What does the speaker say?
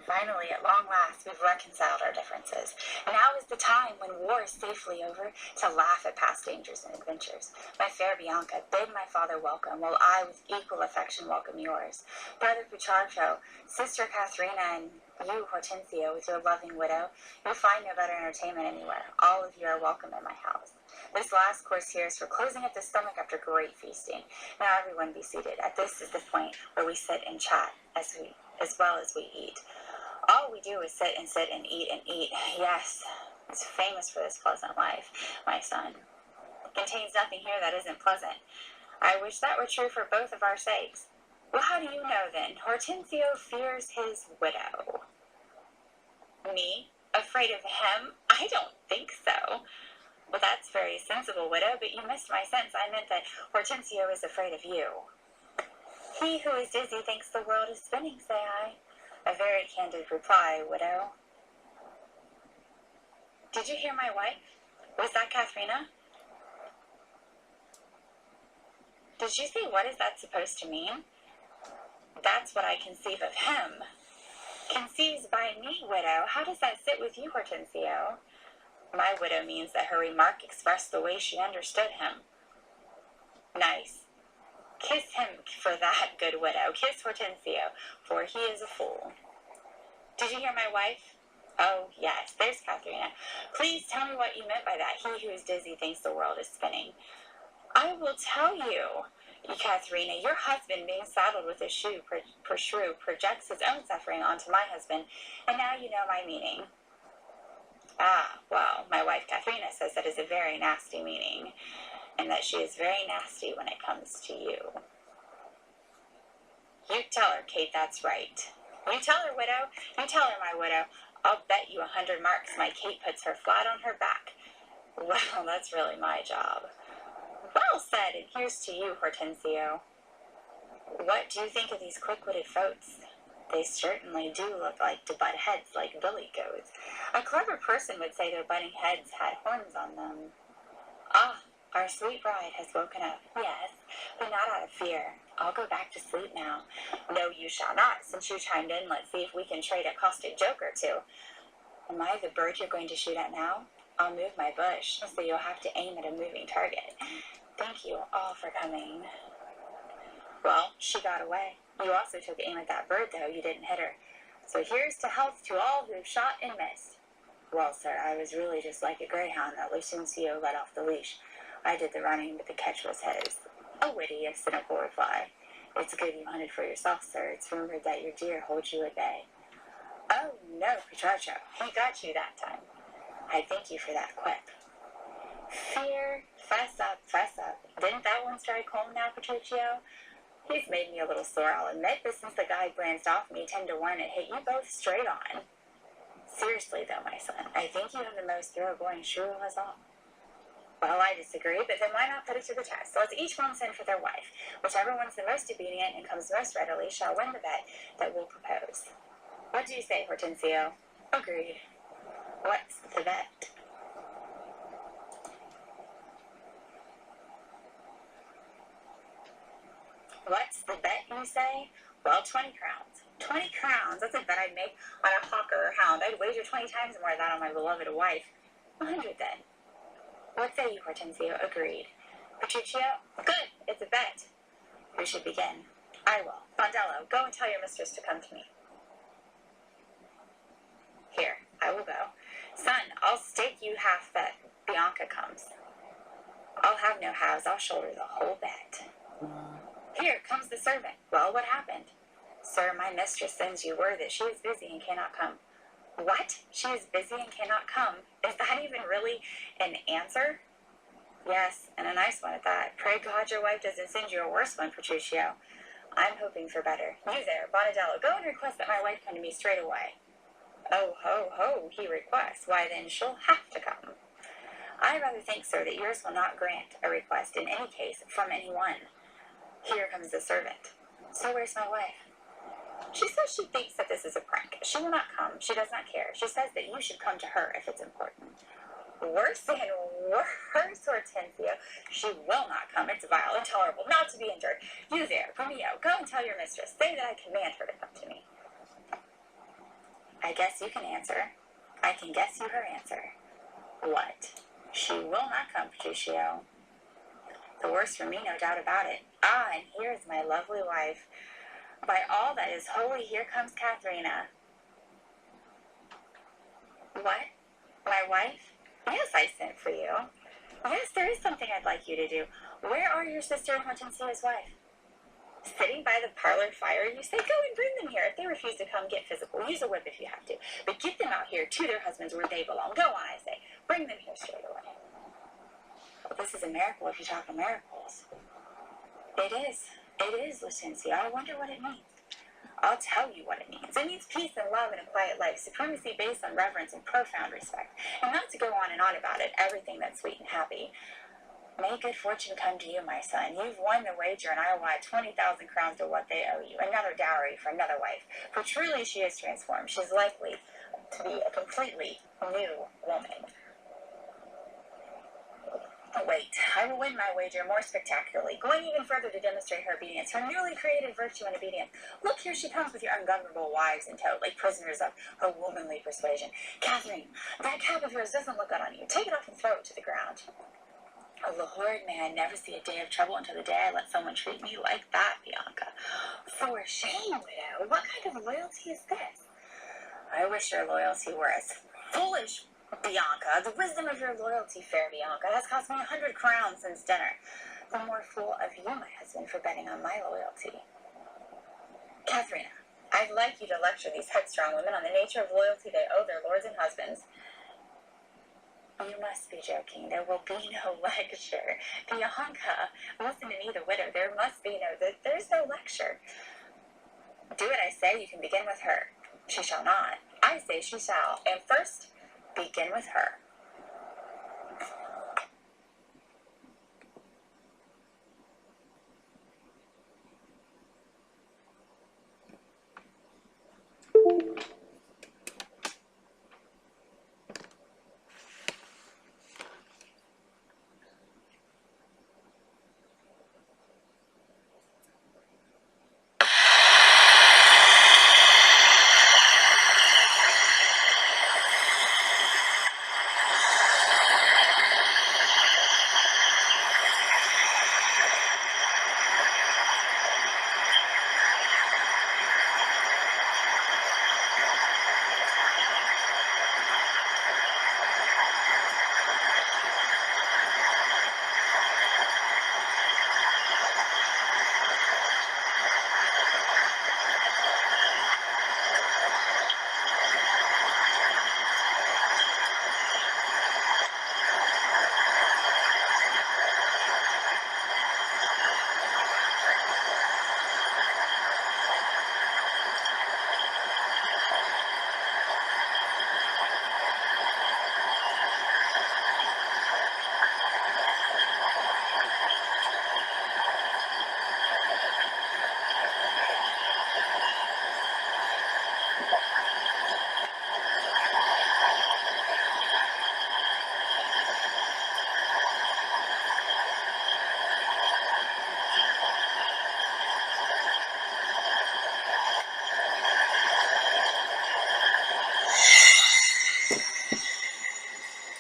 Finally, at long last, we've reconciled our differences. And now is the time, when war is safely over, to laugh at past dangers and adventures. My fair Bianca, bid my father welcome, while I with equal affection welcome yours. Brother Pucharcho, sister Katharina, and you, Hortensio, with your loving widow, you'll find no better entertainment anywhere. All of you are welcome in my house. This last course here is for closing up the stomach after great feasting. Now everyone be seated. At this is the point where we sit and chat as well as we eat. All we do is sit and eat and eat. Yes, it's famous for this pleasant life, my son. It contains nothing here that isn't pleasant. I wish that were true for both of our sakes. Well, how do you know, then? Hortensio fears his widow. Me? Afraid of him? I don't think so. Well, that's very sensible, widow, but you missed my sense. I meant that Hortensio is afraid of you. He who is dizzy thinks the world is spinning, say I. A very candid reply, widow. Did you hear my wife? Was that Katharina? Did you say, what is that supposed to mean? That's what I conceive of him. Conceives by me, widow. How does that sit with you, Hortensio? My widow means that her remark expressed the way she understood him. Nice. Kiss him for that, good widow. Kiss Hortensio, for he is a fool. Did you hear my wife? Oh, yes, there's Katharina. Please tell me what you meant by that. He who is dizzy thinks the world is spinning. I will tell you, Katharina. Your husband, being saddled with a shrew, projects his own suffering onto my husband, and now you know my meaning. Ah, well, my wife Katharina says that is a very nasty meaning, and that she is very nasty when it comes to you. You tell her, Kate, that's right. You tell her, widow. You tell her, my widow. I'll bet you 100 marks my Kate puts her flat on her back. Well, that's really my job. Well said, and here's to you, Hortensio. What do you think of these quick-witted folks? They certainly do look like to butt heads like billy goats. A clever person would say their butting heads had horns on them. Ah, our sweet bride has woken up. Yes, but not out of fear. I'll go back to sleep now. No, you shall not. Since you chimed in, let's see if we can trade a caustic joke or two. Am I the bird you're going to shoot at now? I'll move my bush, so you'll have to aim at a moving target. Thank you all for coming. Well, she got away. You also took aim at that bird, though. You didn't hit her. So here's to health to all who've shot and missed. Well, sir, I was really just like a greyhound that Lucencio let off the leash. I did the running, but the catch was his. A witty, if cynical reply. It's good you hunted for yourself, sir. It's rumored that your deer holds you at bay. Oh, no, Petrarcho. He got you that time. I thank you for that quip. Fear, fess up, fess up. Didn't that one strike home now, Petruchio? He's made me a little sore, I'll admit, but since the guy glanced off me 10-1, it hit you both straight on. Seriously, though, my son, I think you have the most thoroughgoing shrew of us all. Well, I disagree, but then why not put it to the test? Let's each one send for their wife. Whichever one's the most obedient and comes most readily shall win the bet that we'll propose. What do you say, Hortensio? Agreed. What's the bet? What's the bet, you say? Well, 20 crowns. 20 crowns? That's a bet I'd make on a hawk or a hound. I'd wager 20 times more of that on my beloved wife. 100, then. What say you, Hortensio? Agreed. Petruchio? Good! It's a bet. Who should begin? I will. Fondello, go and tell your mistress to come to me. Here, I will go. Son, I'll stake you half that Bianca comes. I'll have no halves. I'll shoulder the whole bet. Here comes the servant. Well, what happened? Sir, my mistress sends you word that she is busy and cannot come. What? She is busy and cannot come? Is that even really an answer? Yes, and a nice one at that. Pray God your wife doesn't send you a worse one, Petruchio. I'm hoping for better. You there, Bonadello, go and request that my wife come to me straight away. Oh, ho, ho, he requests. Why, then she'll have to come. I rather think, sir, that yours will not grant a request in any case from anyone. Here comes the servant. So where's my wife? She says she thinks that this is a prank. She will not come. She does not care. She says that you should come to her if it's important. Worse and worse, Hortensio. She will not come. It's vile, intolerable, not to be endured. You there, Romeo, go and tell your mistress. Say that I command her to come to me. I guess you can answer. I can guess you her answer. What? She will not come, Petruchio. The worse for me, no doubt about it. Ah, and here is my lovely wife. By all that is holy, here comes Katharina. What? My wife? Yes, I sent for you. Yes, there is something I'd like you to do. Where are your sister and Hortensia's wife? Sitting by the parlor fire, you say, go and bring them here. If they refuse to come, get physical. Use a whip if you have to. But get them out here to their husbands where they belong. Go on, I say. Bring them here straight away. Well, this is a miracle if you talk of miracles. It is. It is, Lucencia. I wonder what it means. I'll tell you what it means. It means peace and love and a quiet life, supremacy based on reverence and profound respect. And not to go on and on about it, everything that's sweet and happy. May good fortune come to you, my son. You've won the wager, and I will add 20,000 crowns to what they owe you. Another dowry for another wife. For truly she is transformed. She's likely to be a completely new woman. Wait, I will win my wager more spectacularly, going even further to demonstrate her obedience, her newly created virtue and obedience. Look, here she comes with your ungovernable wives in tow, like prisoners of her womanly persuasion. Catherine, that cap of yours doesn't look good on you. Take it off and throw it to the ground. Oh, Lord, may I never see a day of trouble until the day I let someone treat me like that, Bianca. For shame, widow. What kind of loyalty is this? I wish your loyalty were as foolish, Bianca. The wisdom of your loyalty, fair Bianca, has cost me 100 crowns since dinner. The more fool of you, my husband, for betting on my loyalty. Katharina, I'd like you to lecture these headstrong women on the nature of loyalty they owe their lords and husbands. You must be joking. There will be no lecture. Bianca, listen to me, the widow. There's no lecture. Do what I say. You can begin with her. She shall not. I say she shall. And first, begin with her.